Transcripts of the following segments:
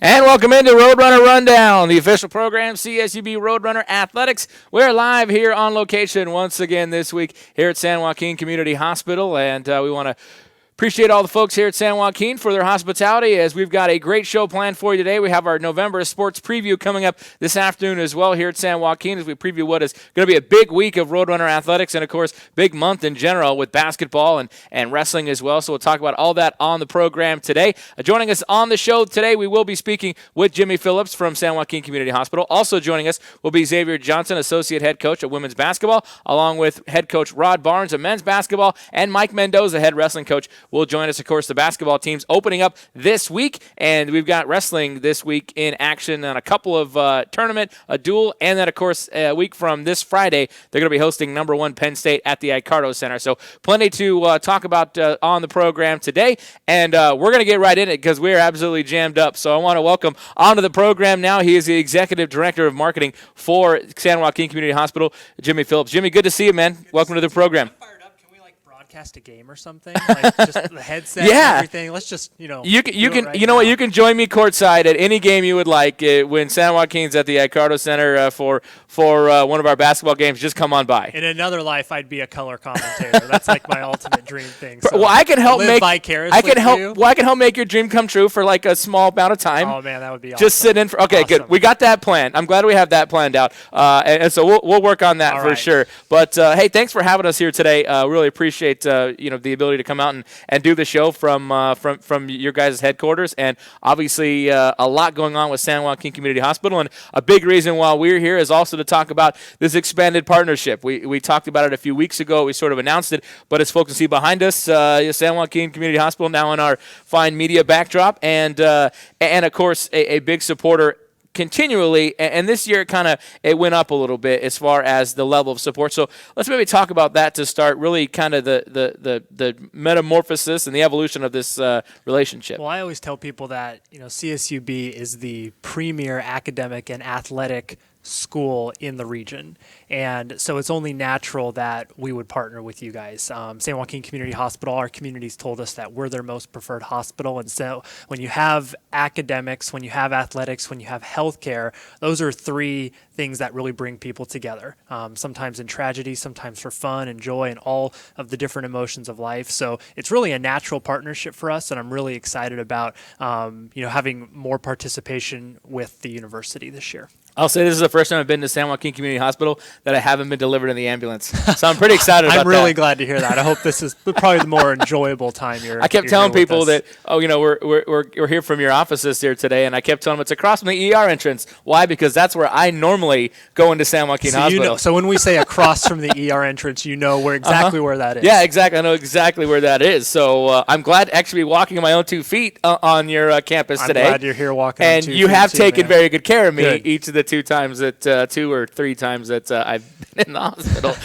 And welcome into Roadrunner Rundown, the official program, CSUB Roadrunner Athletics. We're live here on location once again this week here at San Joaquin Community Hospital, and we want to appreciate all the folks here at San Joaquin for their hospitality as we've got a great show planned for you today. We have our November sports preview coming up this afternoon as well here at San Joaquin as we preview what is going to be a big week of Roadrunner Athletics and, of course, big month in general with basketball and wrestling as well. So we'll talk about all that on the program today. Joining us on the show today, we will be speaking with Jimmy Phillips from San Joaquin Community Hospital. Also joining us will be Xavier Johnson, Associate Head Coach of Women's Basketball, along with Head Coach Rod Barnes of Men's Basketball, and Mike Mendoza, Head Wrestling Coach, will join us. Of course, the basketball team's opening up this week, and we've got wrestling this week in action on a couple of tournament, a duel, and then, of course, a week from this Friday, they're going to be hosting number one Penn State at the Icardo Center. So plenty to talk about on the program today, and we're going to get right in it because we're absolutely jammed up. So I want to welcome onto the program now. He is the Executive Director of Marketing for San Joaquin Community Hospital, Jimmy Phillips. Jimmy, good to see you, man. Welcome to the program. Broadcast a game or something, like just the headset and everything. Let's just, you can what, you can join me courtside at any game you would like when San Joaquin's at the Icardo Center for one of our basketball games. Just come on by. In another life, I'd be a color commentator. That's like my ultimate dream thing. So well, I can help make vicariously I can help make your dream come true for like a small amount of time. Oh man, that would be awesome. Just sit in for awesome. Good. We got that planned. I'm glad we have that planned out. And so we'll work on that for sure. But hey, thanks for having us here today. Really appreciate the ability to come out and do the show from your guys' headquarters, and obviously a lot going on with San Joaquin Community Hospital, and a big reason why we're here is also to talk about this expanded partnership. We talked about it a few weeks ago. We sort of announced it, but as folks can see behind us, San Joaquin Community Hospital now in our fine media backdrop, and of course a big supporter continually, and this year it went up a little bit as far as the level of support. So let's maybe talk about that to start, really kind of the metamorphosis and the evolution of this relationship. Well, I always tell people that CSUB is the premier academic and athletic school in the region, and so it's only natural that we would partner with you guys. San Joaquin Community Hospital, our community's told us that we're their most preferred hospital, and so when you have academics, when you have athletics, when you have healthcare, those are three things that really bring people together, sometimes in tragedy, sometimes for fun and joy and all of the different emotions of life. So it's really a natural partnership for us, and I'm really excited about having more participation with the university this year. I'll say this is the first time I've been to San Joaquin Community Hospital that I haven't been delivered in the ambulance. So I'm pretty excited about that. I'm really glad to hear that. I hope this is probably the more enjoyable time I kept telling people that, we're here from your offices here today, and I kept telling them it's across from the ER entrance. Why? Because that's where I normally go into San Joaquin Hospital. So when we say across from the ER entrance, you know where that is. Yeah, exactly. I know exactly where that is. So I'm glad to actually be walking on my own 2 feet on your campus today. I'm glad you're here walking on 2 feet. And you have taken man. very good care of me each of the two or three times that I've been in the hospital.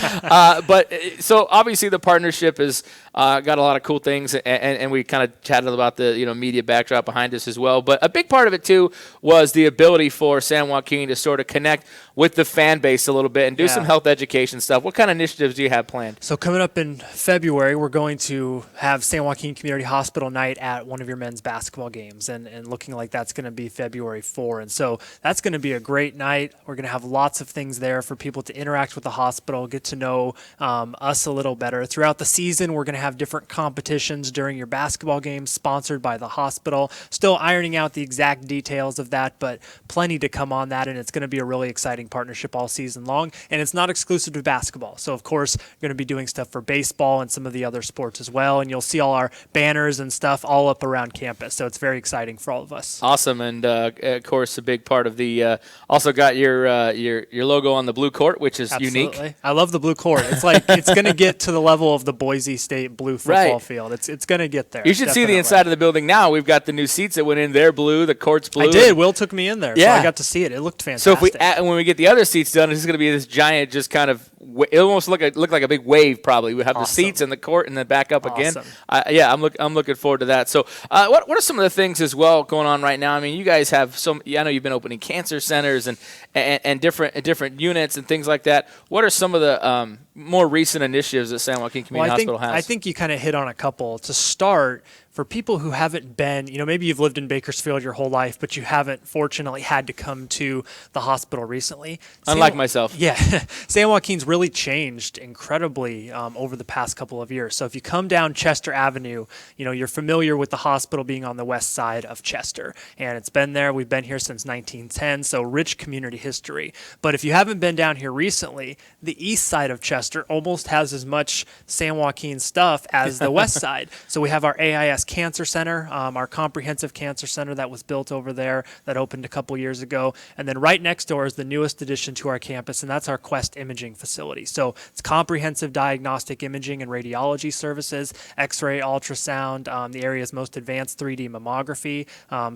But so obviously the partnership has got a lot of cool things, and we kind of chatted about the media backdrop behind us as well. But a big part of it too was the ability for San Joaquin to sort of connect with the fan base a little bit and do some health education stuff. What kind of initiatives do you have planned? So coming up in February, we're going to have San Joaquin Community Hospital night at one of your men's basketball games, and looking like that's going to be February 4. And so that's going to be a great night. We're going to have lots of things there for people to interact with the hospital, get to know us a little better. Throughout the season, we're going to have different competitions during your basketball games sponsored by the hospital. Still ironing out the exact details of that, but plenty to come on that, and it's going to be a really exciting partnership all season long. And it's not exclusive to basketball. So, of course, we're going to be doing stuff for baseball and some of the other sports as well, and you'll see all our banners and stuff all up around campus. So it's very exciting for all of us. Awesome, and of course, a big part of the also got your logo on the blue court, which is Absolutely. unique. I love the blue court. It's like it's going to get to the level of the Boise State blue football field. It's going to get there. You should see the inside of the building now. We've got the new seats that went in. They're blue. The court's blue. I did. Will took me in there, so I got to see it. It looked fantastic. So when we get the other seats done, it's going to be this giant, just kind of, it almost look like a big wave. Probably we have the seats and the court, and then back up again. I'm looking forward to that. So what are some of the things as well going on right now? I mean, you guys have I know you've been opening cancer centers and different units and things like that. What are some of the more recent initiatives that San Joaquin Community Hospital has? I think you kind of hit on a couple. To start, for people who haven't been, maybe you've lived in Bakersfield your whole life, but you haven't fortunately had to come to the hospital recently. Unlike myself. Yeah. San Joaquin's really changed incredibly over the past couple of years. So if you come down Chester Avenue, you're familiar with the hospital being on the west side of Chester. And it's been there. We've been here since 1910, so rich community history. But if you haven't been down here recently, the east side of Chester almost has as much San Joaquin stuff as the west side. So we have our AIS Cancer Center, our comprehensive cancer center that was built over there that opened a couple years ago. And then right next door is the newest addition to our campus, and that's our Quest imaging facility. So it's comprehensive diagnostic imaging and radiology services, X-ray, ultrasound, the area's most advanced 3D mammography.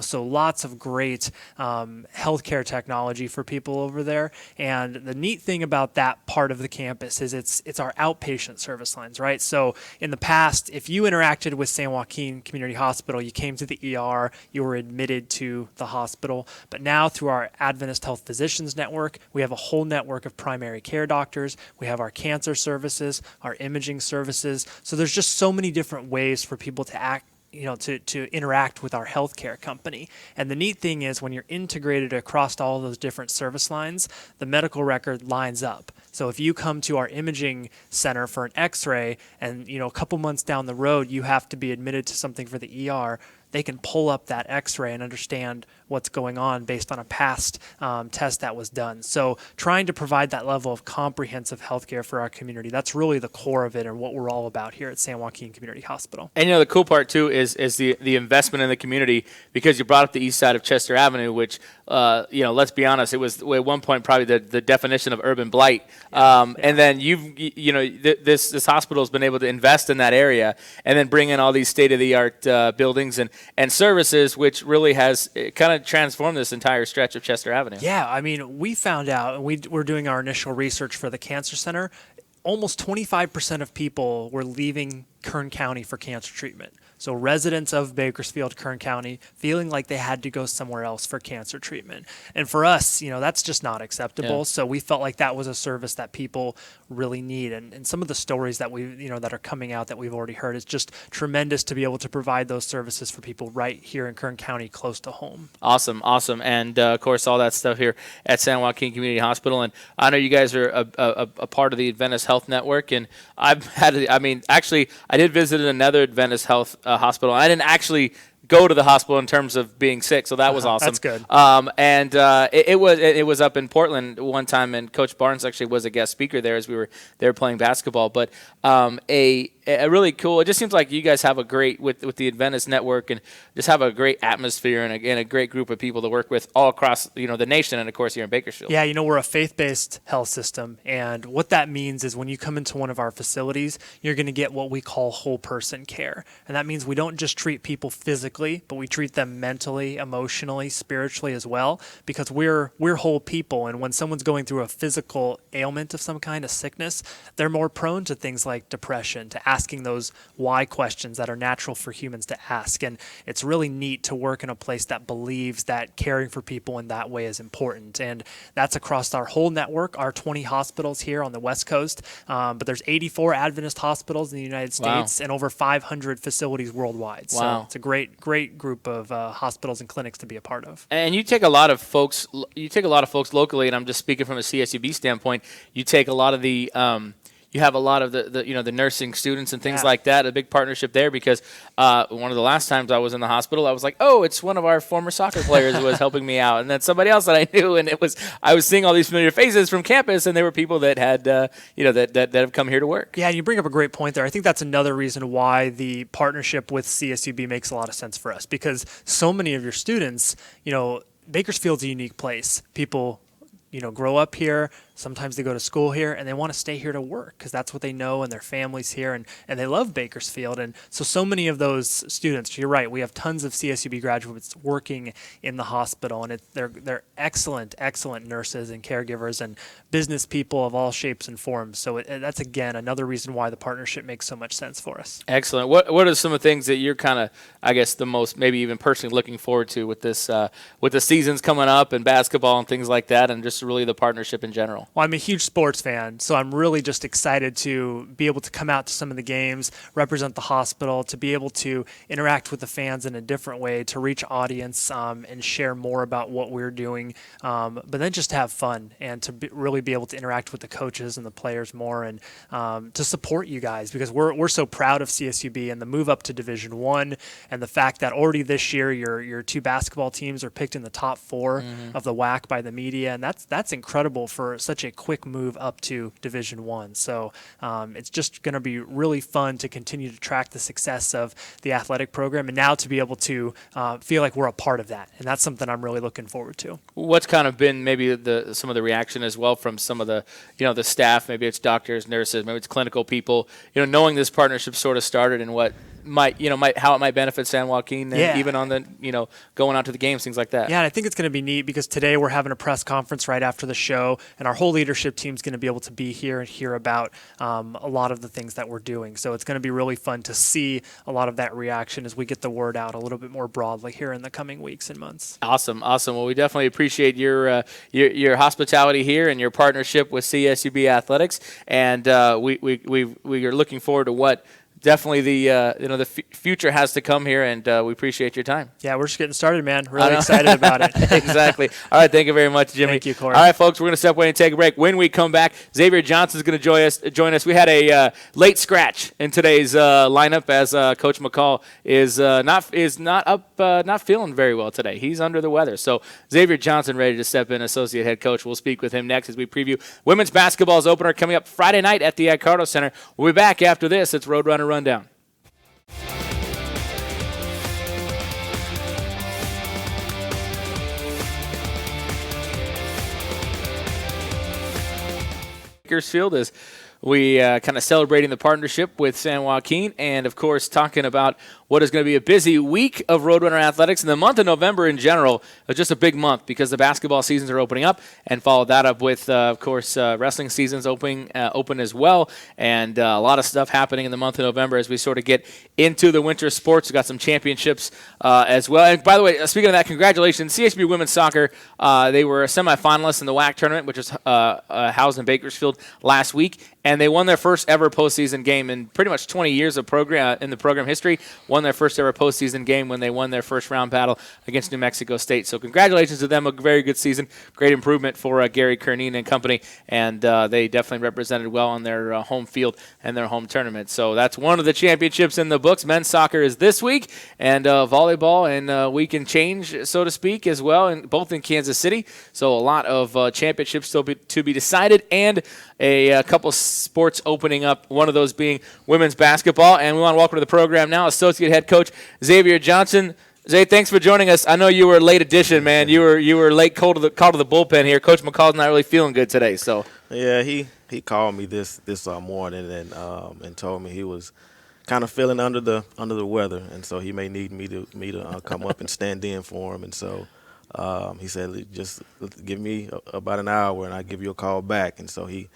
So lots of great healthcare technology for people over there. And the neat thing about that part of the campus is it's our outpatient service lines, right? So in the past, if you interacted with San Joaquin Community Hospital, you came to the ER, you were admitted to the hospital. But now through our Adventist Health Physicians Network, we have a whole network of primary care doctors. We have our cancer services, our imaging services. So there's just so many different ways for people to act, to interact with our healthcare company. And the neat thing is when you're integrated across all those different service lines, the medical record lines up. So if you come to our imaging center for an X-ray and, a couple months down the road, you have to be admitted to something for the ER, they can pull up that X-ray and understand what's going on based on a past test that was done. So trying to provide that level of comprehensive healthcare for our community, that's really the core of it and what we're all about here at San Joaquin Community Hospital. And the cool part too is the investment in the community, because you brought up the east side of Chester Avenue, which let's be honest, it was at one point probably the definition of urban blight. And then this hospital has been able to invest in that area and then bring in all these state-of-the-art buildings and services, which really has kind of transformed this entire stretch of Chester Avenue. Yeah, I mean, we found out, and we were doing our initial research for the cancer center, almost 25% of people were leaving Kern County for cancer treatment. So residents of Bakersfield, Kern County, feeling like they had to go somewhere else for cancer treatment. And for us, that's just not acceptable. Yeah. So we felt like that was a service that people really need. And some of the stories that that are coming out that we've already heard, it's just tremendous to be able to provide those services for people right here in Kern County, close to home. Awesome. And of course, all that stuff here at San Joaquin Community Hospital. And I know you guys are a part of the Adventist Health Network. And I did visit another Adventist Health hospital. I didn't actually go to the hospital in terms of being sick, so that was awesome. That's good. It was up in Portland one time, and Coach Barnes actually was a guest speaker there as we were there playing basketball. But a really cool. It just seems like you guys have a great with the Adventist Network, and just have a great atmosphere and a great group of people to work with all across the nation, and of course here in Bakersfield. Yeah, we're a faith-based health system, and what that means is when you come into one of our facilities, you're going to get what we call whole person care, and that means we don't just treat people physically, but we treat them mentally, emotionally, spiritually as well, because we're whole people. And when someone's going through a physical ailment of some kind, a sickness, they're more prone to things like depression, to asking those why questions that are natural for humans to ask. And it's really neat to work in a place that believes that caring for people in that way is important. And that's across our whole network, our 20 hospitals here on the West Coast. But there's 84 Adventist hospitals in the United States and over 500 facilities worldwide. Wow. So it's a great group of hospitals and clinics to be a part of. And you take a lot of folks locally, and I'm just speaking from a CSUB standpoint. You take a lot of the you have a lot of the nursing students and things like that, a big partnership there, because one of the last times I was in the hospital, I was like, oh, it's one of our former soccer players who was helping me out, and then somebody else that I knew, and I was seeing all these familiar faces from campus, and they were people that had that have come here to work. Yeah, and you bring up a great point there. I think that's another reason why the partnership with CSUB makes a lot of sense for us, because so many of your students, Bakersfield's a unique place. People grow up here. Sometimes they go to school here and they want to stay here to work because that's what they know, and their family's here, and they love Bakersfield. And so many of those students, you're right, we have tons of CSUB graduates working in the hospital, and they're excellent nurses and caregivers and business people of all shapes and forms. So that's, again, another reason why the partnership makes so much sense for us. Excellent. What are some of the things that you're kind of, I guess, the most maybe even personally looking forward to with this with the seasons coming up and basketball and things like that, and just really the partnership in general? basketball? Well, I'm a huge sports fan, so I'm really just excited to be able to come out to some of the games, represent the hospital, to be able to interact with the fans in a different way, to reach audience and share more about what we're doing, but then just have fun and to really be able to interact with the coaches and the players more, and to support you guys, because we're so proud of CSUB and the move up to Division I, and the fact that already this year your two basketball teams are picked in the top 4 of the WAC by the media, and that's incredible for such a quick move up to Division I. So it's just going to be really fun to continue to track the success of the athletic program, and now to be able to feel like we're a part of that, and that's something I'm really looking forward to. What's kind of been maybe some of the reaction as well from some of the the staff? Maybe it's doctors, nurses, maybe it's clinical people. Knowing this partnership sort of started and what might how it might benefit San Joaquin, and even on the going out to the games, things like that. Yeah, and I think it's going to be neat because today we're having a press conference right after the show, and our whole leadership team's going to be able to be here and hear about a lot of the things that we're doing. So it's going to be really fun to see a lot of that reaction as we get the word out a little bit more broadly here in the coming weeks and months. Awesome. Well, we definitely appreciate your hospitality here and your partnership with CSUB Athletics, and we are looking forward to what definitely the future has to come here, and we appreciate your time. Yeah, we're just getting started, man. Really excited about it. Exactly. All right, thank you very much, Jimmy. Thank you, Corey. All right, folks, we're going to step away and take a break. When we come back, Xavier Johnson is going to join us. We had a late scratch in today's lineup, as Coach McCall is not feeling very well today. He's under the weather. So Xavier Johnson ready to step in, associate head coach. We'll speak with him next as we preview women's basketball's opener coming up Friday night at the Icardo Center. We'll be back after this. It's Roadrunner Rundown. Bakersfield as we kind of celebrating the partnership with San Joaquin, and of course talking about what is going to be a busy week of Roadrunner athletics. And the month of November in general is just a big month because the basketball seasons are opening up, and follow that up with, of course, wrestling seasons open as well, and a lot of stuff happening in the month of November as we sort of get into the winter sports. We've got some championships as well. And by the way, speaking of that, congratulations, CSB Women's Soccer. They were semifinalists in the WAC tournament, which was housed in Bakersfield last week, and they won their first ever postseason game in pretty much 20 years of program history. Won their first ever postseason game when they won their first round battle against New Mexico State. So congratulations to them. A very good season. Great improvement for Gary Kernine and company. And they definitely represented well on their home field and their home tournament. So that's one of the championships in the books. Men's soccer is this week, and volleyball and week and change, so to speak, as well, both in Kansas City. So a lot of championships still to be decided, and a couple sports opening up, one of those being women's basketball. And we want to welcome to the program now Associate Head Coach Xavier Johnson. Zay, thanks for joining us. I know you were a late addition, man. You were late called to the bullpen here. Coach McCall's not really feeling good today, so. Yeah, he called me this morning and told me he was kind of feeling under the weather, and so he may need me to come up and stand in for him. And so he said, just give me about an hour and I'll give you a call back. And so he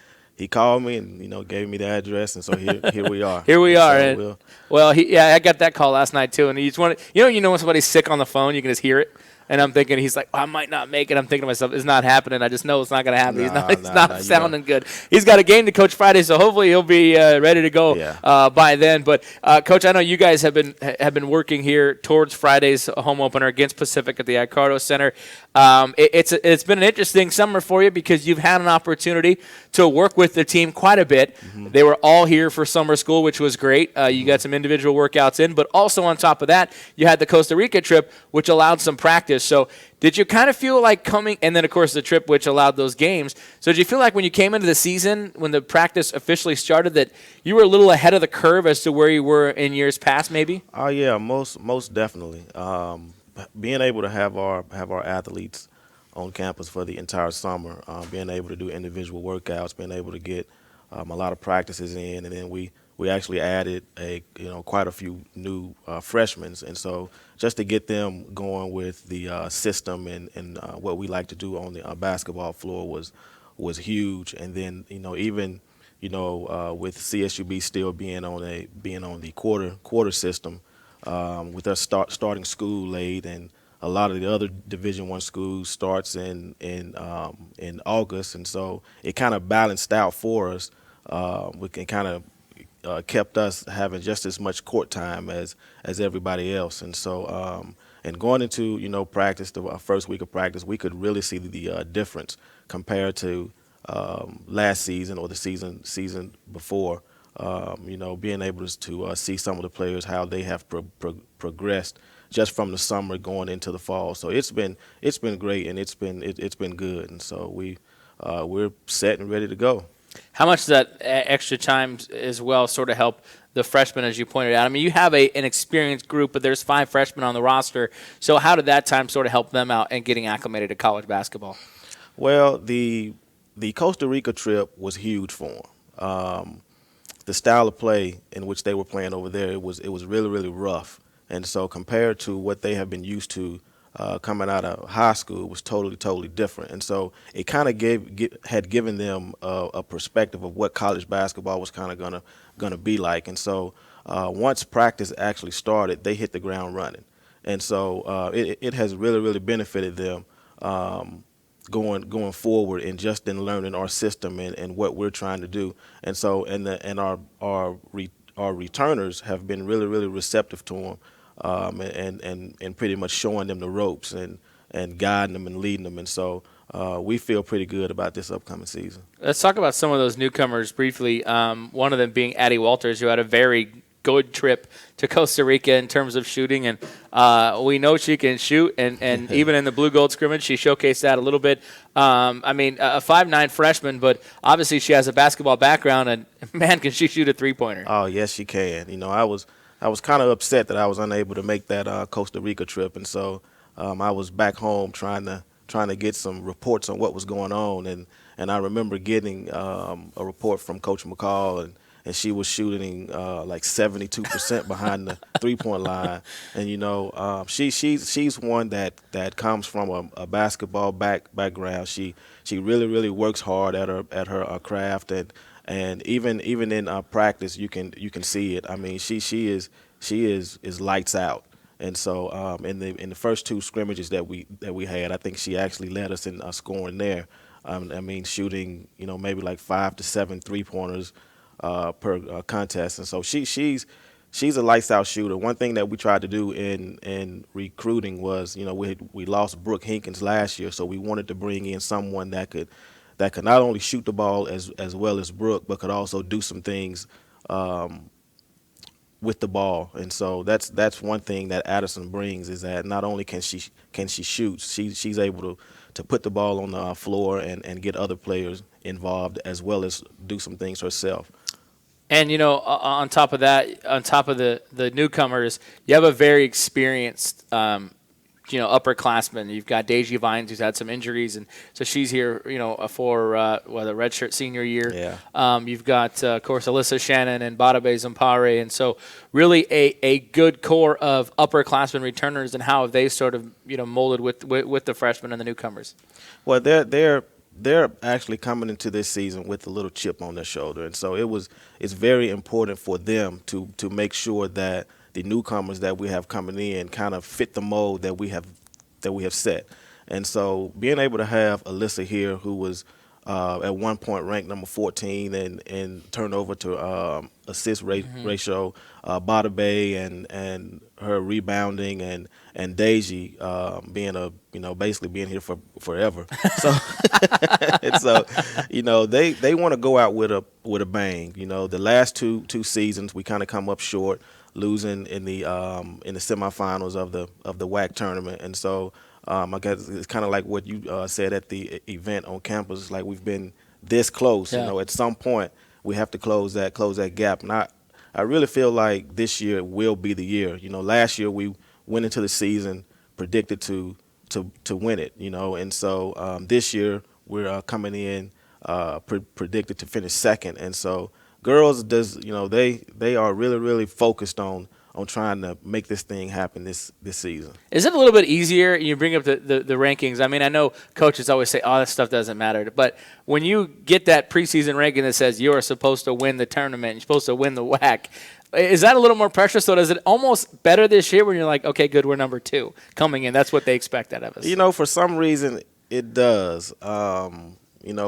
called me and gave me the address, and so here we are. Here we are. So I got that call last night too, and he just wanted when somebody's sick on the phone, you can just hear it. And I'm thinking, he's like, I might not make it. I'm thinking to myself, it's not happening. I just know it's not going to happen. He's not sounding good. He's got a game to coach Friday, so hopefully he'll be ready to go by then. But, Coach, I know you guys have been working here towards Friday's home opener against Pacific at the Icardo Center. It's been an interesting summer for you because you've had an opportunity to work with the team quite a bit. Mm-hmm. They were all here for summer school, which was great. You got some individual workouts in, but also on top of that, you had the Costa Rica trip, which allowed some practice. So did you kind of feel like coming, and then, of course, the trip, which allowed those games. So did you feel like when you came into the season, when the practice officially started, that you were a little ahead of the curve as to where you were in years past, maybe? Oh, yeah, most definitely. Being able to have our athletes on campus for the entire summer, being able to do individual workouts, being able to get a lot of practices in, and then we actually added quite a few new freshmen, and so just to get them going with the system and what we like to do on the basketball floor was huge. And then even with CSUB still being on the quarter system, with us starting school late and a lot of the other Division I schools starts in August, and so it kind of balanced out for us. We can kind of kept us having just as much court time as everybody else, and so and going into practice, the first week of practice, we could really see the difference compared to last season or the season before. Being able to see some of the players, how they have progressed just from the summer going into the fall. So it's been great, and it's been good, and so we're set and ready to go. How much does that extra time as well sort of help the freshmen, as you pointed out? I mean, you have an experienced group, but there's 5 freshmen on the roster. So how did that time sort of help them out and getting acclimated to college basketball? Well, the Costa Rica trip was huge for them. The style of play in which they were playing over there, it was really, really rough. And so compared to what they have been used to coming out of high school, it was totally different. And so it kind of had given them a perspective of what college basketball was kind of gonna be like. And so once practice actually started, they hit the ground running. And so it has really, really benefited them going forward and just in learning our system and what we're trying to do. And so our returners have been really, really receptive to them. And pretty much showing them the ropes and guiding them and leading them. And so we feel pretty good about this upcoming season. Let's talk about some of those newcomers briefly. One of them being Addie Walters, who had a very good trip to Costa Rica in terms of shooting. And we know she can shoot. And even in the blue-gold scrimmage, she showcased that a little bit. I mean, a 5'9" freshman, but obviously she has a basketball background. And, man, can she shoot a three-pointer. Oh, yes, she can. I was kind of upset that I was unable to make that Costa Rica trip, and so I was back home trying to get some reports on what was going on, and I remember getting a report from Coach McCall, and she was shooting like 72% behind the three-point line, and she's one that comes from a basketball background. She really works hard at her craft, and even in practice, you can see it. I mean, she is lights out. And so in the first 2 scrimmages that we had, I think she actually led us in scoring there. I mean, shooting maybe like 5 to 7 3-pointers per contest. And so she's a lights out shooter. One thing that we tried to do in recruiting was we lost Brooke Hinkins last year, so we wanted to bring in someone that could not only shoot the ball as well as Brooke, but could also do some things with the ball. And so that's one thing that Addison brings, is that not only can she shoot, she's able to put the ball on the floor and get other players involved, as well as do some things herself. And, on top of that, on top of the newcomers, you have a very experienced upperclassmen. You've got Deji Vines, who's had some injuries, and so she's here, for the redshirt senior year. Yeah. You've got, of course, Alyssa Shannon and Badabe Zampare, and so really a good core of upperclassmen returners. And how have they sort of molded with the freshmen and the newcomers? Well, they're actually coming into this season with a little chip on their shoulder, and so it's very important for them to make sure that the newcomers that we have coming in kind of fit the mold that we have set. And so being able to have Alyssa here, who was at one point ranked number 14 and turnover to assist ratio, Bada Bay and her rebounding, and Deji being basically being here for forever. So and so they want to go out with a bang. The last two seasons we kind of come up short, losing in the semifinals of the WAC tournament. And so I guess it's kind of like what you said at the event on campus. It's like we've been this close. Yeah. At some point we have to close that gap. And I really feel like this year will be the year. Last year we went into the season predicted to win it. And so this year we're coming in predicted to finish second. And so girls they are really focused on trying to make this thing happen this season. Is it a little bit easier? You bring up the rankings. I mean, I know coaches always say, "Oh, that stuff doesn't matter," but when you get that preseason ranking that says you are supposed to win the tournament, you're supposed to win the WAC, Is that a little more pressure? So does it almost better this year when you're like, okay, good, we're number 2 coming in. That's what they expect out of us. For some reason it does.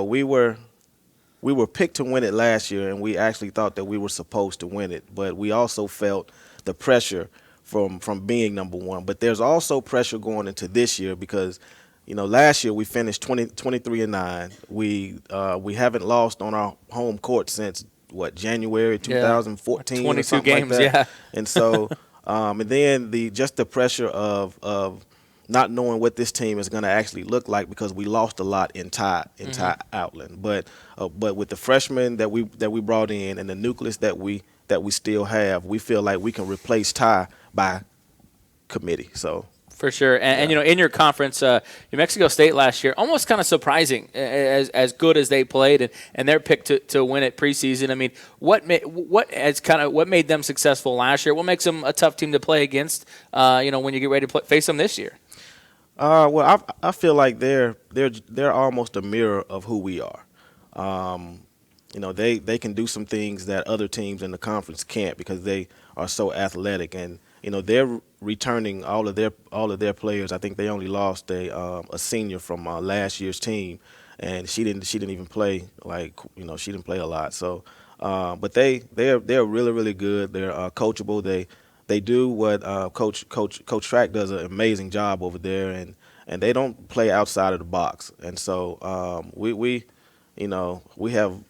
We were picked to win it last year, and we actually thought that we were supposed to win it. But we also felt the pressure from being number 1. But there's also pressure going into this year because, last year we finished 23-9. We haven't lost on our home court since January 2014, 22 or games, like that. yeah. And so, and then the pressure of not knowing what this team is going to actually look like because we lost a lot in Ty Outland. But with the freshmen that we brought in and the nucleus that we still have, we feel like we can replace Ty by committee. So. For sure. And in your conference, New Mexico State last year, almost kind of surprising as good as they played and their pick to win it preseason. I mean, what made them successful last year? What makes them a tough team to play against, when you get ready to face them this year? Well, I feel like they're almost a mirror of who we are. They can do some things that other teams in the conference can't because they are so athletic, and they're returning all of their players. I think they only lost a senior from last year's team, and she didn't even play she didn't play a lot. So, but they're really really good. They're coachable. They do what Coach Track does an amazing job over there, and they don't play outside of the box. And so we have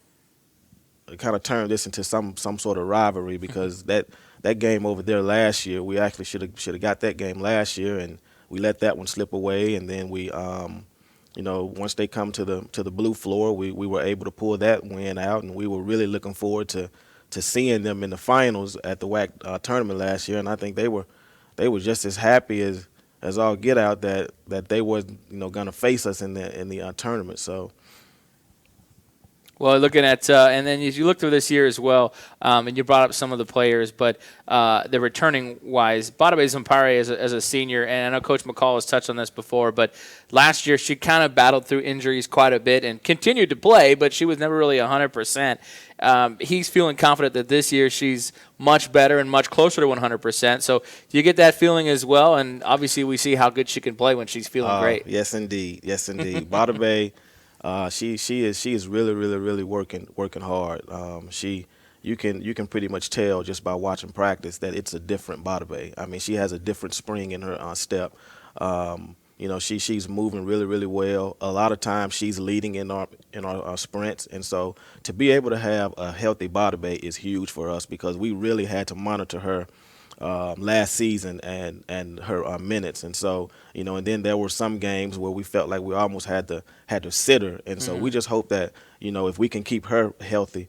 kind of turned this into some sort of rivalry because that game over there last year, we actually should have got that game last year, and we let that one slip away. And then we once they come to the blue floor, we were able to pull that win out, and we were really looking forward to seeing them in the finals at the WAC tournament last year, and I think they were just as happy as all get out that they was going to face us in the tournament. So. Well, looking at and then as you look through this year as well, and you brought up some of the players, but the returning wise, Badabe Zampare as a senior, and I know Coach McCall has touched on this before, but last year she kind of battled through injuries quite a bit and continued to play, but she was never really 100%. He's feeling confident that this year she's much better and much closer to 100%. So do you get that feeling as well? And obviously we see how good she can play when she's feeling great. Yes, indeed. Badabe. She is really really really working hard. You can pretty much tell just by watching practice that it's a different Badabe. I mean, she has a different spring in her step. She's moving really really well. A lot of times she's leading in our sprints, and so to be able to have a healthy Badabe is huge for us because we really had to monitor her last season and her minutes, and so and then there were some games where we felt like we almost had to sit her, and so we just hope that if we can keep her healthy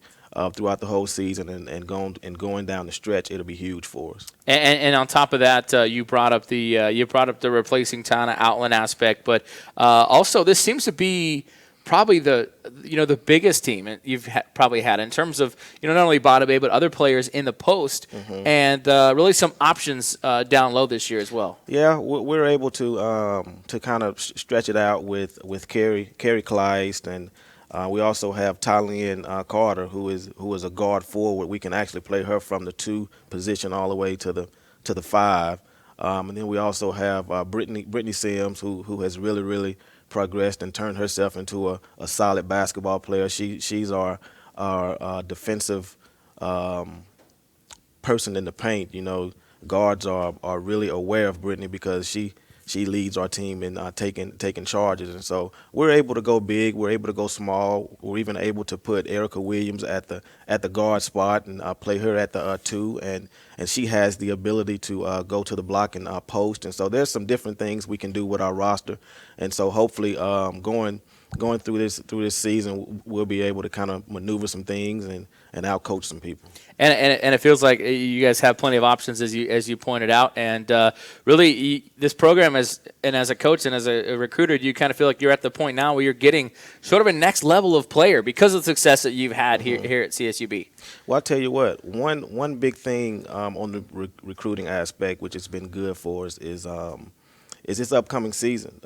throughout the whole season and going down the stretch, it'll be huge for us. And on top of that, you brought up the replacing Tana Outland aspect, but also this seems to be probably the biggest team you've probably had in terms of not only Badabe but other players in the post, and really some options down low this year as well. Yeah, we're able to kind of stretch it out with Carrie Kleist, and we also have Tylene Carter, who is a guard forward. We can actually play her from the 2 position all the way to the 5, and then we also have Brittany Sims, who has really really progressed and turned herself into a solid basketball player. She's our defensive person in the paint. Guards are really aware of Brittany because she leads our team in taking charges, and so we're able to go big, we're able to go small, we're even able to put Erica Williams at the guard spot and play her at the 2, and she has the ability to go to the block and post, and so there's some different things we can do with our roster, and so hopefully going through this season we'll be able to kind of maneuver some things and outcoach some people. And it feels like you guys have plenty of options as you pointed out, and really this program as a coach and as a recruiter, you kind of feel like you're at the point now where you're getting sort of a next level of player because of the success that you've had here at CSUB. Well, I'll tell you what, one big thing on the recruiting aspect, which has been good for us, is this upcoming season,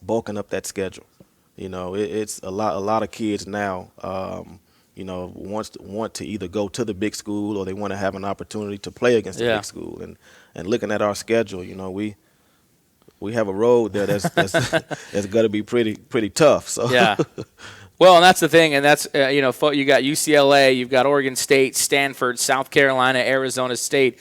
bulking up that schedule. It's a lot of kids now want to either go to the big school or they want to have an opportunity to play against the big school. And looking at our schedule, we have a road there that's going to be pretty tough. So yeah. Well, and that's the thing, and that's you got UCLA, you've got Oregon State, Stanford, South Carolina, Arizona State,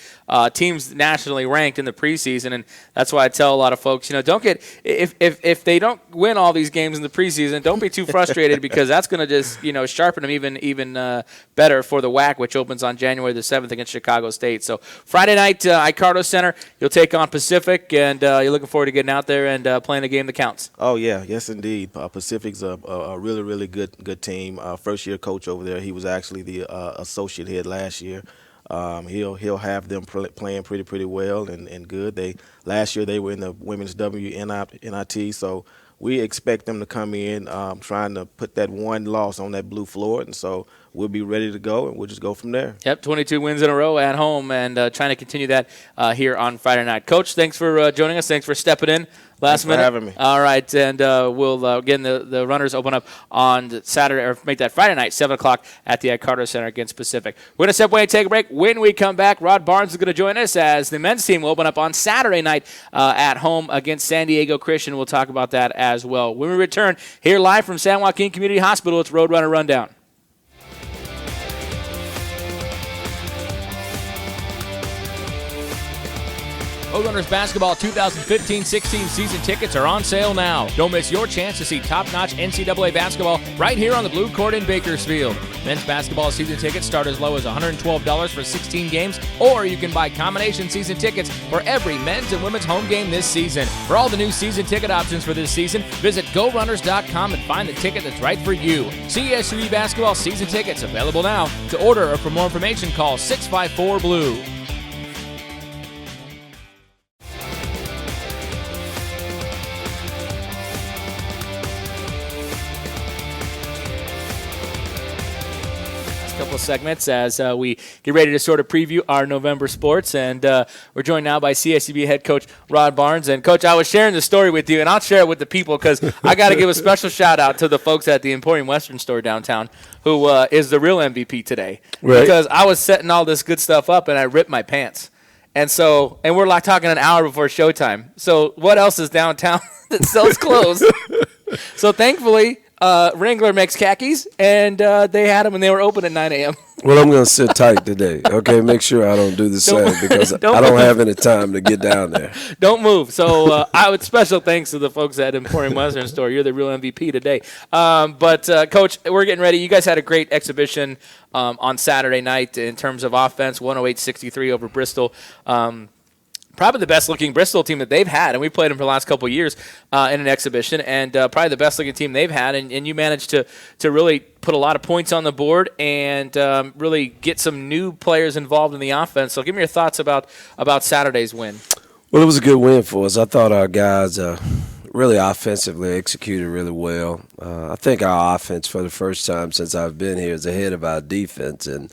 teams nationally ranked in the preseason, and that's why I tell a lot of folks, don't get if they don't win all these games in the preseason, don't be too frustrated because that's going to just sharpen them even better for the WAC, which opens on January the 7th against Chicago State. So Friday night, Icardo Center, you'll take on Pacific, and you're looking forward to getting out there and playing a game that counts. Oh yeah, yes indeed. Pacific's a really good team. First year coach over there, he was actually the associate head last year. He'll have them playing pretty well and good. Last year they were in the women's WNIT, so we expect them to come in trying to put that one loss on that blue floor, and so we'll be ready to go, and we'll just go from there. Yep, 22 wins in a row at home, and trying to continue that here on Friday night. Coach, thanks for joining us. Thanks for stepping in last minute. Thanks for having me. All right, and we'll again the runners open up on Saturday, or make that Friday night, 7 o'clock at the Icardo Center against Pacific. We're going to step away and take a break. When we come back, Rod Barnes is going to join us as the men's team will open up on Saturday night at home against San Diego Christian. We'll talk about that as well. When we return, here live from San Joaquin Community Hospital, it's Roadrunner Rundown. Roadrunners basketball 2015-16 season tickets are on sale now. Don't miss your chance to see top-notch NCAA basketball right here on the blue court in Bakersfield. Men's basketball season tickets start as low as $112 for 16 games, or you can buy combination season tickets for every men's and women's home game this season. For all the new season ticket options for this season, visit GoRunners.com and find the ticket that's right for you. CSUE basketball season tickets available now. To order or for more information, call 654-BLUE. Couple of segments as we get ready to sort of preview our November sports, and we're joined now by CSUB head coach Rod Barnes. And Coach, I was sharing the story with you, and I'll share it with the people because I got to give a special shout out to the folks at the Emporium Western store downtown who is the real MVP today, right? Because I was setting all this good stuff up and I ripped my pants, and we're like talking an hour before showtime. So what else is downtown that sells clothes? So thankfully, Wrangler makes khakis, and they had them, and they were open at 9 a.m. Well, I'm going to sit tight today, okay? Make sure I don't do the same because I don't have any time to get down there. Don't move. So special thanks to the folks at Emporium Western Store. You're the real MVP today. But Coach, we're getting ready. You guys had a great exhibition on Saturday night in terms of offense, 108-63 over Bristol. Probably the best-looking Bristol team that they've had, and we played them for the last couple of years in an exhibition, and probably the best-looking team they've had, and you managed to really put a lot of points on the board and really get some new players involved in the offense. So give me your thoughts about Saturday's win. Well, it was a good win for us. I thought our guys really offensively executed really well. I think our offense, for the first time since I've been here, is ahead of our defense, and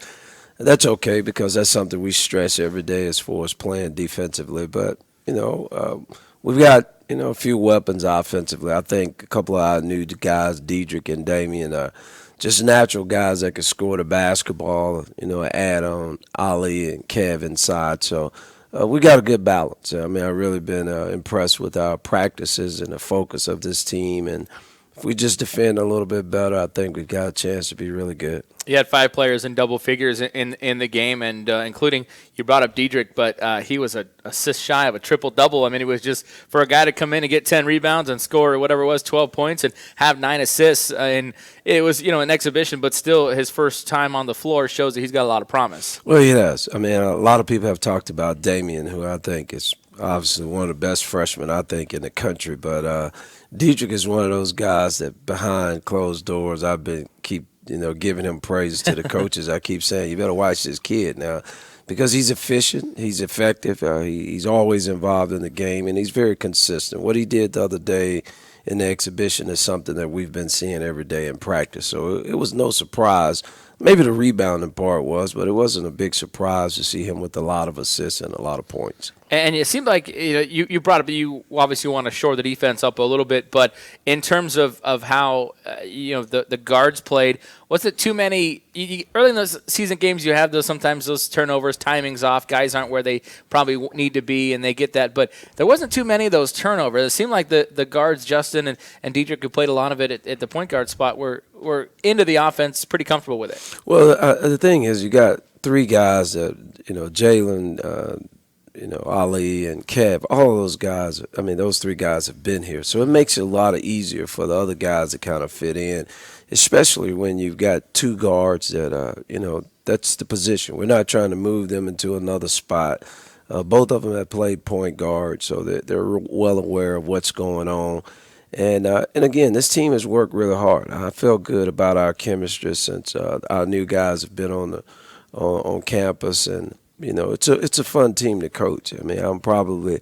that's okay because that's something we stress every day as far as playing defensively. But, we've got, a few weapons offensively. I think a couple of our new guys, Diedrich and Damien, are just natural guys that can score the basketball, add on Ali and Kev inside. So we got a good balance. I mean, I've really been impressed with our practices and the focus of this team. And if we just defend a little bit better, I think we've got a chance to be really good. You had 5 players in double figures in the game, and including, you brought up Diedrich, but he was an assist shy of a triple-double. I mean, it was just for a guy to come in and get 10 rebounds and score whatever it was, 12 points, and have 9 assists. And it was, an exhibition, but still his first time on the floor shows that he's got a lot of promise. Well, he does. I mean, a lot of people have talked about Damien, who I think is obviously one of the best freshmen, I think, in the country. But Diedrich is one of those guys that behind closed doors I've been giving him praises to the coaches. I keep saying, you better watch this kid now because he's efficient, he's effective, he's always involved in the game, and he's very consistent. What he did the other day in the exhibition is something that we've been seeing every day in practice. So it was no surprise Maybe the rebounding part was, but it wasn't a big surprise to see him with a lot of assists and a lot of points. And it seemed like you brought up you obviously want to shore the defense up a little bit, but in terms of how the guards played, was it too many early in those season games? You have sometimes those turnovers, timing's off, guys aren't where they probably need to be, and they get that. But there wasn't too many of those turnovers. It seemed like the guards, Justin and Dietrich, who played a lot of it at the point guard spot, were into the offense, pretty comfortable with it. Well, the thing is, you got three guys that Jalen. Ali and Kev, all of those guys, those three guys have been here. So it makes it a lot easier for the other guys to kind of fit in, especially when you've got two guards that, that's the position. We're not trying to move them into another spot. Both of them have played point guard, so they're well aware of what's going on. And again, this team has worked really hard. I feel good about our chemistry since our new guys have been on campus, and it's a fun team to coach. I'm probably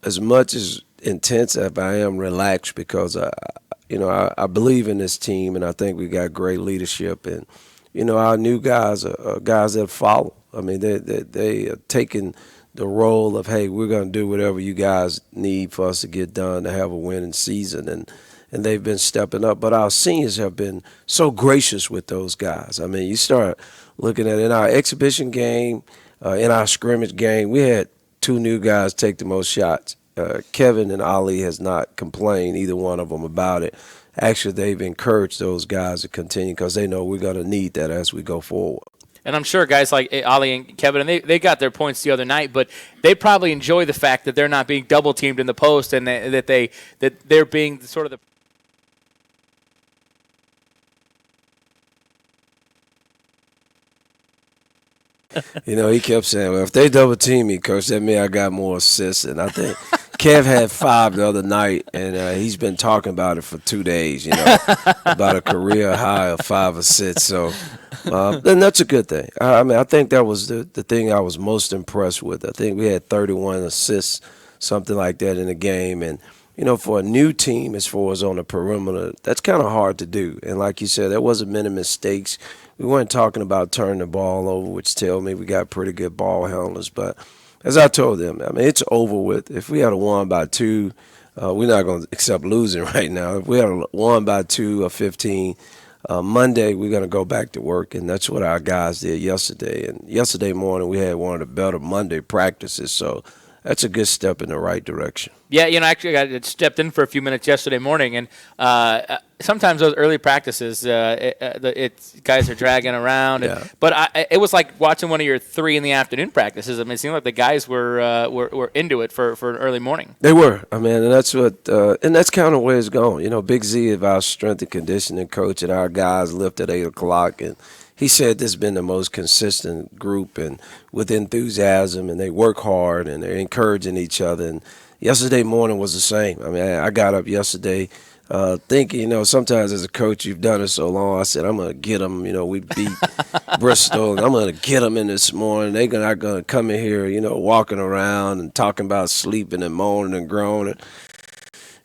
as much as intense as I am relaxed because I believe in this team, and I think we got great leadership, and our new guys are guys that follow. They are taking the role of, hey, we're going to do whatever you guys need for us to get done to have a winning season, and they've been stepping up. But our seniors have been so gracious with those guys. You start looking at it in our exhibition game, in our scrimmage game, we had two new guys take the most shots. Kevin and Ali has not complained, either one of them, about it. Actually, they've encouraged those guys to continue because they know we're going to need that as we go forward. And I'm sure guys like Ali and Kevin, and they got their points the other night, but they probably enjoy the fact that they're not being double teamed in the post, and that they're being sort of the he kept saying, well, if they double team me, coach, that means I got more assists. And I think Kev had 5 the other night, and he's been talking about it for 2 days, about a career high of 5 assists. So then that's a good thing. I think that was the thing I was most impressed with. I think we had 31 assists, something like that in the game. And, for a new team as far as on the perimeter, that's kind of hard to do. And like you said, there wasn't many mistakes. We weren't talking about turning the ball over, which tells me we got pretty good ball handlers. But as I told them, it's over with. If we had a 1 by 2, we're not going to accept losing right now. If we had a 1 by 2 or 15, Monday we're going to go back to work, and that's what our guys did yesterday. And yesterday morning we had one of the better Monday practices, so that's a good step in the right direction. Yeah, actually I stepped in for a few minutes yesterday morning, and sometimes those early practices, guys are dragging around. But it was like watching one of your 3 in the afternoon practices. It seemed like the guys were into it for an early morning. They were, and that's what, and that's kind of where it's going. Big Z is our strength and conditioning coach, and our guys lift at 8 o'clock, and he said this has been the most consistent group and with enthusiasm, and they work hard, and they're encouraging each other. And yesterday morning was the same. I got up yesterday thinking, sometimes as a coach, you've done it so long. I said, I'm going to get them. We beat Bristol, and I'm going to get them in this morning. They're not going to come in here, walking around and talking about sleeping and moaning and groaning.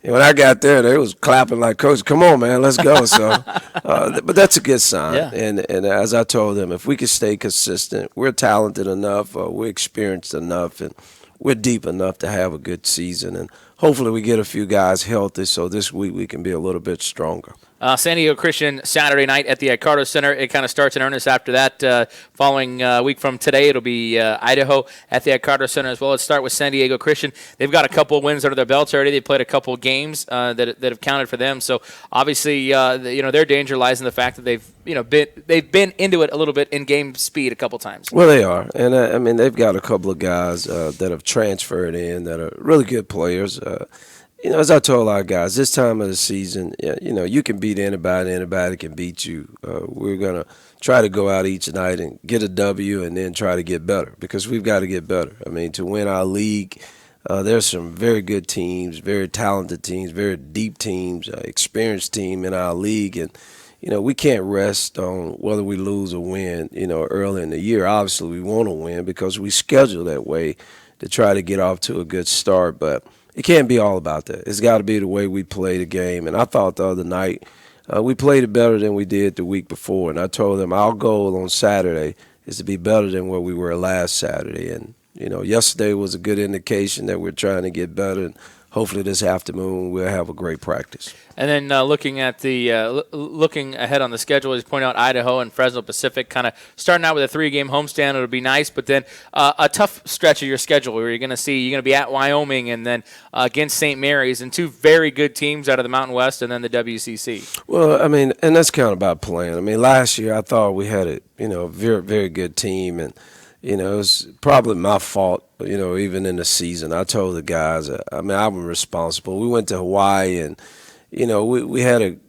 And when I got there, they was clapping like, Coach, come on, man, let's go. So, but that's a good sign. Yeah. And as I told them, if we can stay consistent, we're talented enough, we're experienced enough, and we're deep enough to have a good season. And hopefully we get a few guys healthy so this week we can be a little bit stronger. San Diego Christian Saturday night at the Carter Center. It kind of starts in earnest after that. Following week from today, it'll be Idaho at the Carter Center as well. Let's start with San Diego Christian. They've got a couple of wins under their belts already. They played a couple of games that have counted for them. So obviously, their danger lies in the fact that they've been into it a little bit in game speed a couple times. Well, they are, and they've got a couple of guys that have transferred in that are really good players. As I told our guys, this time of the season, you can beat anybody can beat you. We're going to try to go out each night and get a W and then try to get better because we've got to get better. To win our league, there's some very good teams, very talented teams, very deep teams, experienced team in our league. And, we can't rest on whether we lose or win, early in the year. Obviously, we want to win because we schedule that way to try to get off to a good start. But it can't be all about that. It's got to be the way we play the game. And I thought the other night we played it better than we did the week before. And I told them our goal on Saturday is to be better than where we were last Saturday. And, yesterday was a good indication that we're trying to get better. And hopefully this afternoon we'll have a great practice. And then looking at the looking ahead on the schedule, as you point out, Idaho and Fresno Pacific, kind of starting out with a 3-game homestand. It'll be nice, but then a tough stretch of your schedule where you're going to be at Wyoming and then against St. Mary's, and 2 very good teams out of the Mountain West, and then the WCC. Well, I mean, and that's kind of about playing. I mean, last year I thought we had a very, very good team, and it was probably my fault, even in the season. I told the guys, I'm responsible. We went to Hawaii, and, we had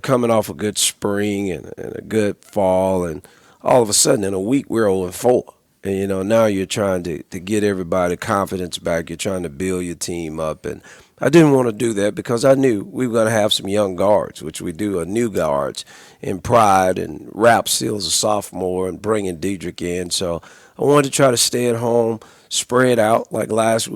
coming off a good spring and a good fall, and all of a sudden in a week we're 0-4. And, now you're trying to get everybody confidence back. You're trying to build your team up. And I didn't want to do that because I knew we were going to have some young guards, which we do, new guards in Pride, and Rapp Steele's a sophomore, and bringing Diedrich in. So I wanted to try to stay at home, spread out like last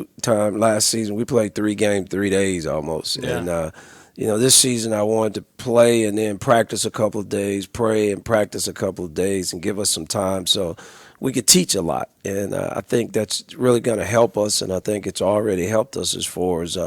season. We played 3 games, 3 days almost. Yeah. And, this season I wanted to play and then practice a couple of days, pray and practice a couple of days, and give us some time so we could teach a lot. And I think that's really going to help us, and I think it's already helped us as far as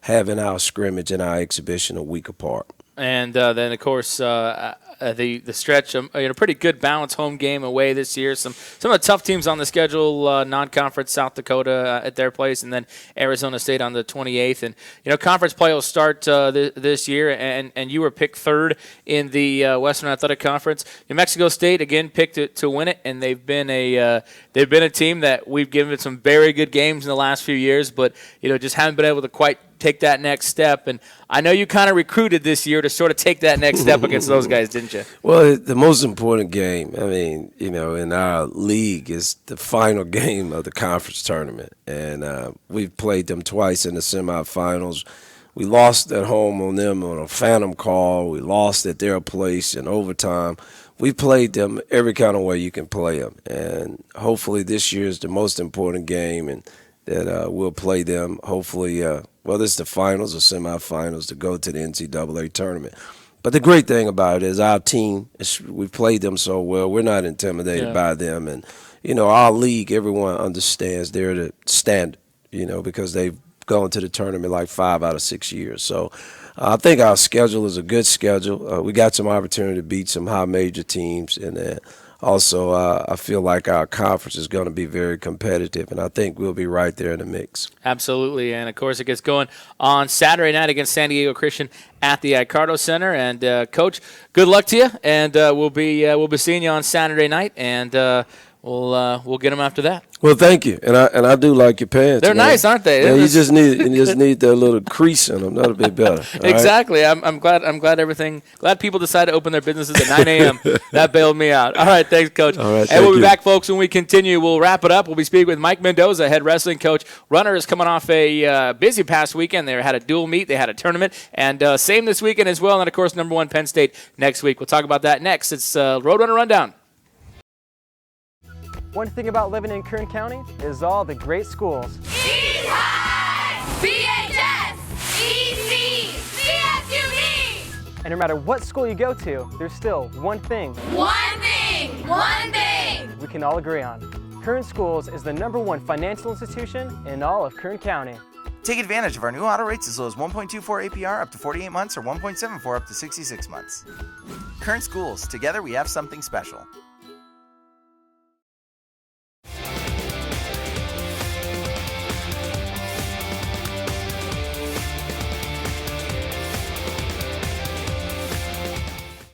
having our scrimmage and our exhibition a week apart. And then, of course, the stretch, pretty good balance home game away this year. Some of the tough teams on the schedule, non-conference South Dakota at their place, and then Arizona State on the 28th. And, conference play will start this year, and you were picked 3rd in the Western Athletic Conference. New Mexico State, again, picked to win it, and they've been a team that we've given some very good games in the last few years, but, just haven't been able to quite take that next step. And I know you kind of recruited this year to sort of take that next step against those guys, didn't you? Well, the most important game, in our league is the final game of the conference tournament. And we've played them twice in the semifinals. We lost at home on them on a phantom call. We lost at their place in overtime. We played them every kind of way you can play them. And hopefully this year is the most important game, and that we'll play them hopefully this is the finals or semifinals to go to the NCAA tournament. But the great thing about it is our team, we've played them so well, we're not intimidated by them. And, our league, everyone understands they're the standard, because they've gone to the tournament like 5 out of 6 years. So I think our schedule is a good schedule. We got some opportunity to beat some high major teams, and also, I feel like our conference is going to be very competitive, and I think we'll be right there in the mix. Absolutely, and of course, it gets going on Saturday night against San Diego Christian at the Icardo Center. And Coach, good luck to you, and we'll be seeing you on Saturday night, and we'll get them after that. Well, thank you, and I do like your pants. They're nice, aren't they? Yeah, you just need that little crease in them. That'll be better. Exactly. Right? I'm glad people decide to open their businesses at 9 a.m. That bailed me out. All right, thanks, Coach. All right, and we'll be back, folks, when we continue. We'll wrap it up. We'll be speaking with Mike Mendoza, head wrestling coach. Runner is coming off a busy past weekend. They had a dual meet. They had a tournament, and same this weekend as well. And of course, number 1 Penn State next week. We'll talk about that next. It's Roadrunner Rundown. One thing about living in Kern County is all the great schools. East High! BHS! EC! CSUB! And no matter what school you go to, there's still one thing. One thing! One thing! We can all agree on. Kern Schools is the #1 financial institution in all of Kern County. Take advantage of our new auto rates as low as 1.24 APR up to 48 months or 1.74 up to 66 months. Kern Schools, together we have something special.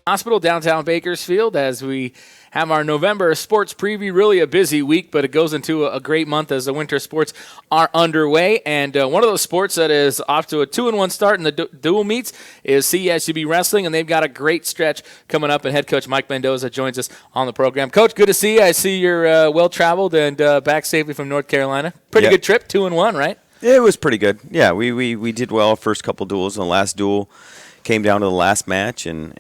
Hospital, downtown Bakersfield, as we have our November sports preview. Really a busy week, but it goes into a great month as the winter sports are underway. And one of those sports that is off to a 2-1 start in the dual meets is CSUB Wrestling, and they've got a great stretch coming up. And head coach Mike Mendoza joins us on the program. Coach, good to see you. I see you're well-traveled and back safely from North Carolina. Pretty good trip, 2-1, right? Yeah, it was pretty good. Yeah, we did well first couple duels. In the last duel came down to the last match, and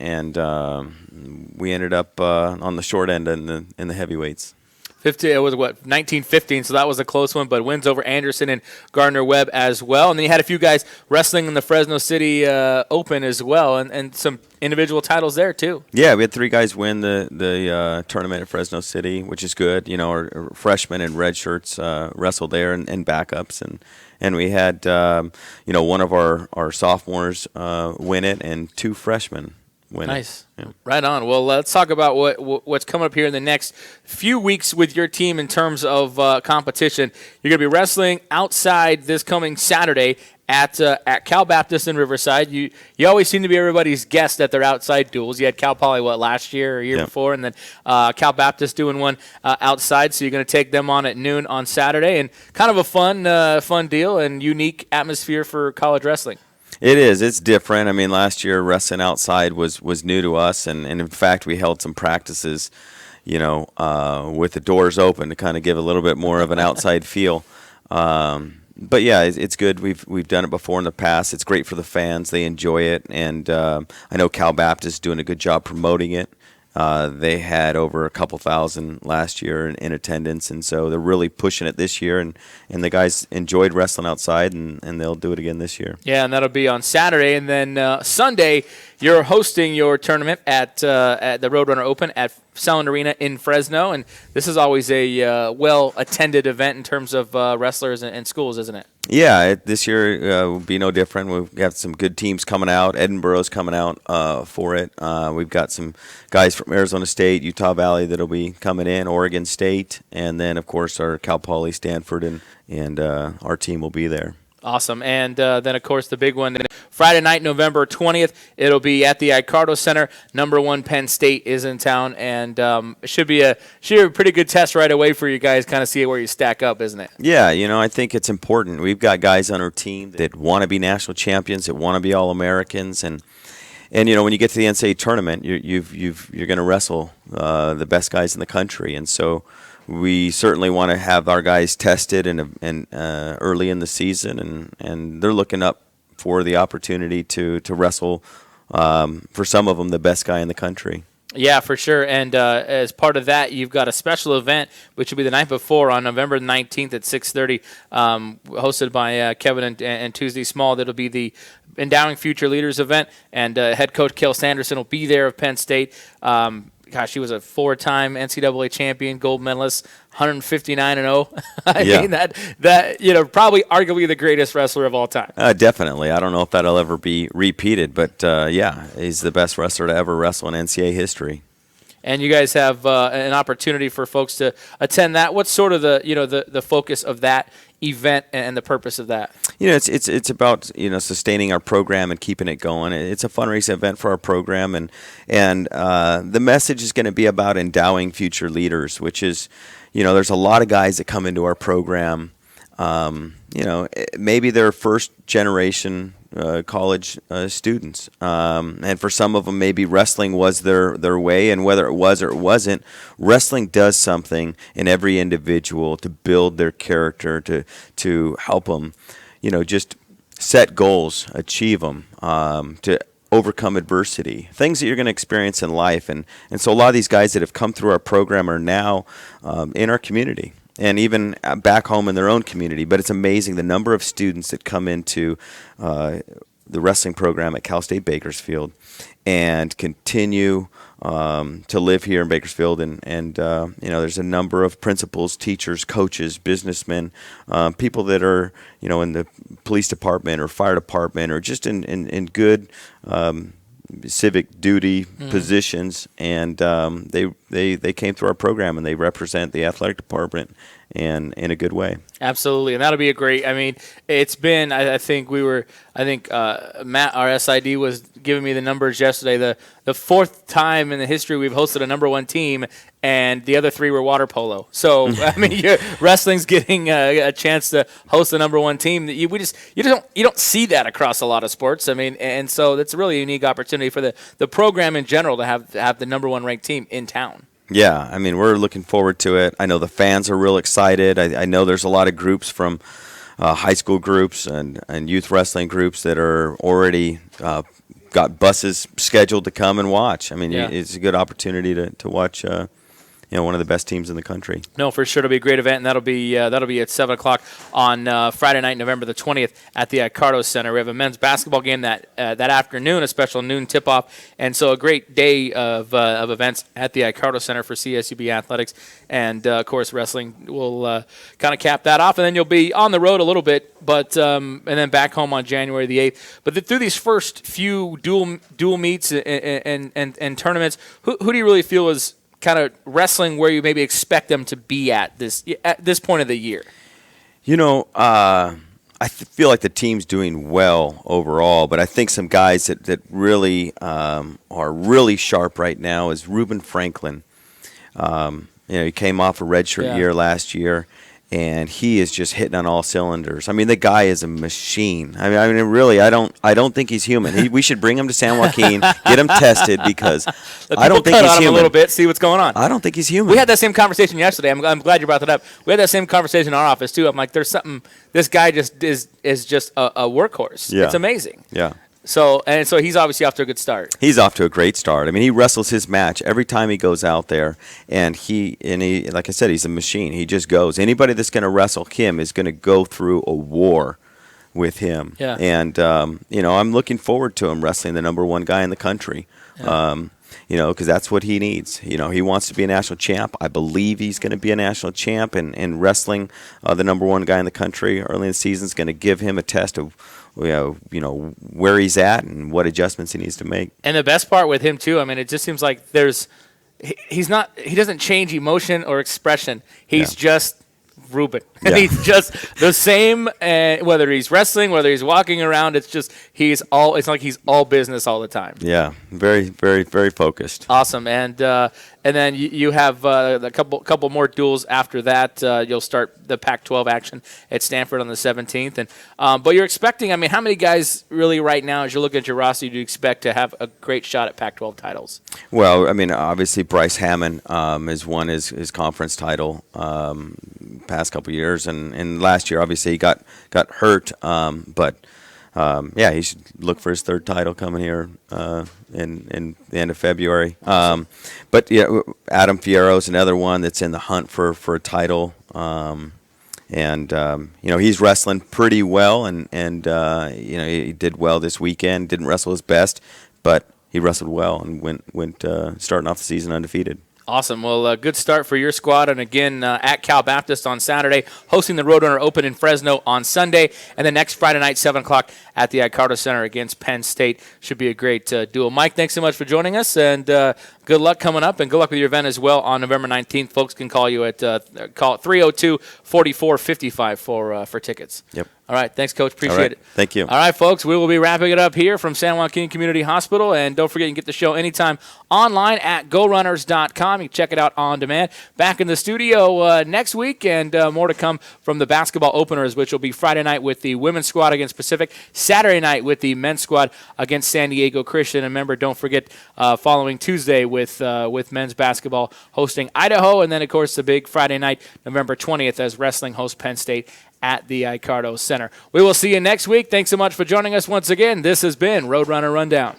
we ended up on the short end in the heavyweights. It was 1915, so that was a close one, but wins over Anderson and Gardner Webb as well. And then you had a few guys wrestling in the Fresno City Open as well, and some individual titles there too. Yeah, we had 3 guys win the tournament at Fresno City, which is good. You know, our freshmen and red shirts wrestled there and backups, and we had one of our sophomores win it and 2 freshmen win Nice. it. Yeah. Right on. Well, let's talk about what's coming up here in the next few weeks with your team in terms of competition. You're going to be wrestling outside this coming Saturday at Cal Baptist in Riverside. You always seem to be everybody's guest at their outside duels. You had Cal Poly, last year or year before, and then Cal Baptist doing one outside. So you're going to take them on at noon on Saturday, and kind of a fun deal and unique atmosphere for college wrestling. It is. It's different. I mean, last year wrestling outside was new to us, and in fact we held some practices, with the doors open to kind of give a little bit more of an outside feel. But yeah, it's good. We've done it before in the past. It's great for the fans. They enjoy it, and I know Cal Baptist is doing a good job promoting it. They had over a couple thousand last year in attendance, and so they're really pushing it this year. And the guys enjoyed wrestling outside, and they'll do it again this year. Yeah, and that'll be on Saturday. And then Sunday, you're hosting your tournament at the Roadrunner Open at Sound Arena in Fresno. And this is always a well-attended event in terms of wrestlers and schools, isn't it? Yeah, this year will be no different. We've got some good teams coming out. Edinburgh's coming out for it. We've got some guys from Arizona State, Utah Valley that'll be coming in, Oregon State, and then, of course, our Cal Poly, Stanford, and our team will be there. Awesome. And then, of course, the big one, Friday night, November 20th, it'll be at the Icardo Center. Number 1 Penn State is in town, and it should be a pretty good test right away for you guys, kind of see where you stack up, isn't it? Yeah, I think it's important. We've got guys on our team that want to be national champions, that want to be All-Americans, and when you get to the NCAA tournament, you're going to wrestle the best guys in the country, and so we certainly want to have our guys tested and early in the season, and they're looking up for the opportunity to wrestle, for some of them, the best guy in the country. Yeah, for sure. And as part of that, you've got a special event, which will be the night before on November 19th at 6:30, hosted by Kevin and Tuesday Small. That'll be the Endowing Future Leaders event, and head coach Cale Sanderson will be there of Penn State. She was a 4-time NCAA champion, gold medalist, 159-0. I mean, that probably arguably the greatest wrestler of all time. Definitely. I don't know if that'll ever be repeated, but he's the best wrestler to ever wrestle in NCAA history. And you guys have an opportunity for folks to attend that. What's sort of the focus of that event and the purpose of that? It's about sustaining our program and keeping it going. It's a fundraising event for our program, and the message is going to be about endowing future leaders, which is there's a lot of guys that come into our program. Maybe they're first generation college students, and for some of them maybe wrestling was their way, and whether it was or it wasn't, wrestling does something in every individual to build their character, to help them just set goals, achieve them, to overcome adversity, things that you're going to experience in life. And so a lot of these guys that have come through our program are now in our community, and even back home in their own community. But it's amazing the number of students that come into the wrestling program at Cal State Bakersfield and continue to live here in Bakersfield. And there's a number of principals, teachers, coaches, businessmen, people that are, in the police department or fire department or just in good civic duty positions, and they came through our program, and they represent the athletic department and in a good way. Absolutely, and that'll be a great. I mean, it's been. I think Matt, our SID, was giving me the numbers yesterday. The 4th time in the history we've hosted a number 1 team, and the other 3 were water polo. So I mean, wrestling's getting a chance to host the number 1 team. You don't see that across a lot of sports. I mean, and so that's a really unique opportunity for the program in general to have the number 1 ranked team in town. Yeah, I mean, we're looking forward to it. I know the fans are real excited. I know there's a lot of groups from high school groups and youth wrestling groups that are already got buses scheduled to come and watch. I mean, it's a good opportunity to watch one of the best teams in the country. No, for sure, it'll be a great event, and that'll be at 7:00 on Friday night, November the 20th, at the Icardo Center. We have a men's basketball game that afternoon, a special noon tip-off, and so a great day of events at the Icardo Center for CSUB athletics, and of course, wrestling will kind of cap that off, and then you'll be on the road a little bit, but and then back home on January the 8th. But through these first few dual meets and tournaments, who do you really feel is kind of wrestling where you maybe expect them to be at this point of the year? I feel like the team's doing well overall, but I think some guys that really are really sharp right now is Reuben Franklin. He came off a redshirt year last year, and he is just hitting on all cylinders. I mean, the guy is a machine. I mean, really, I don't think he's human. We should bring him to San Joaquin, get him tested, because I don't think he's human. A little bit, see what's going on. I don't think he's human. We had that same conversation yesterday. I'm glad you brought that up. We had that same conversation in our office too. I'm like, there's something. This guy just is just a workhorse. Yeah. It's amazing. Yeah. So he's obviously off to a good start. He's off to a great start. I mean, he wrestles his match every time he goes out there, and he like I said, he's a machine. He just goes. Anybody that's going to wrestle him is going to go through a war with him. Yeah. And I'm looking forward to him wrestling the number one guy in the country. Yeah. Because that's what he needs. He wants to be a national champ. I believe he's going to be a national champ, and wrestling the number one guy in the country early in the season is going to give him a test of where he's at and what adjustments he needs to make. And the best part with him too, I mean, it just seems like he doesn't change emotion or expression. He's just Reuben. Yeah. He's just the same, whether he's wrestling, whether he's walking around, it's like he's all business all the time. Yeah, very, very, very focused. Awesome. And then you have a couple more duels after that. You'll start the Pac-12 action at Stanford on the 17th. But you're expecting, I mean, how many guys really right now, as you look at your roster, do you expect to have a great shot at Pac-12 titles? Well, I mean, obviously Bryce Hammond has won his conference title past couple years, and last year obviously he got hurt, but he should look for his third title coming here in the end of February. But Adam Fierro's another one that's in the hunt for a title, he's wrestling pretty well, and he did well this weekend. Didn't wrestle his best, but he wrestled well and went starting off the season undefeated. Awesome. Well, good start for your squad. And again, at Cal Baptist on Saturday, hosting the Roadrunner Open in Fresno on Sunday. And then next Friday night, 7 o'clock at the Icardo Center against Penn State. Should be a great duel. Mike, thanks so much for joining us. And good luck coming up. And good luck with your event as well on November 19th. Folks can call you at 302-4455 for tickets. Yep. All right. Thanks, Coach. Appreciate it. Thank you. All right, folks. We will be wrapping it up here from San Joaquin Community Hospital. And don't forget, you can get the show anytime online at GoRunners.com. You can check it out on demand. Back in the studio next week, and more to come from the basketball openers, which will be Friday night with the women's squad against Pacific, Saturday night with the men's squad against San Diego Christian. And remember, don't forget, following Tuesday with men's basketball hosting Idaho. And then, of course, the big Friday night, November 20th, as wrestling hosts Penn State at the Icardo Center. We will see you next week. Thanks so much for joining us once again. This has been Roadrunner Rundown.